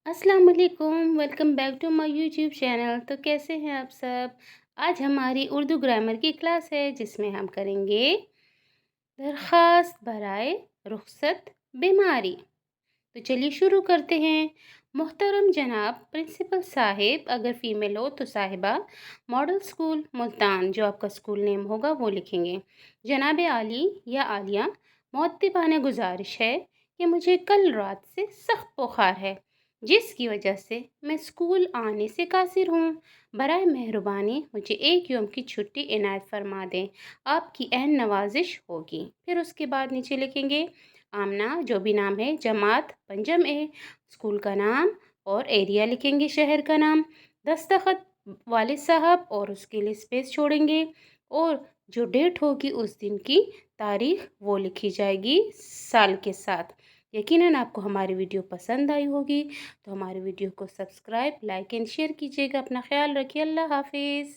अस्सलाम वालेकुम, welcome back to my YouTube channel. तो कैसे हैं आप सब? आज हमारी उर्दू ग्रामर की क्लास है जिसमें हम करेंगे दरख्वास्त बराए रुखसत बीमारी। तो चलिए शुरू करते हैं। मोहतरम जनाब प्रिंसिपल साहिब, अगर फ़ीमेल हो तो साहिबा, मॉडल स्कूल मुल्तान, जो आपका स्कूल नेम होगा वो लिखेंगे। जनाब आली या आलिया, मुअद्दिबाना गुजारिश है कि मुझे कल रात से सख्त बुखार है जिसकी वजह से मैं स्कूल आने से कासिर हूँ। बराए मेहरबानी मुझे एक यौम की छुट्टी इनायत फरमा दें, आपकी अहम नवाजिश होगी। फिर उसके बाद नीचे लिखेंगे आमना, जो भी नाम है, जमात पंजम ए, स्कूल का नाम और एरिया लिखेंगे, शहर का नाम, दस्तखत वालिद साहब और उसके लिए स्पेस छोड़ेंगे, और जो डेट होगी उस दिन की तारीख वो लिखी जाएगी साल के साथ। यकीनन आपको हमारी वीडियो पसंद आई होगी, तो हमारी वीडियो को सब्सक्राइब, लाइक एंड शेयर कीजिएगा। अपना ख्याल रखिए। अल्लाह हाफिज़।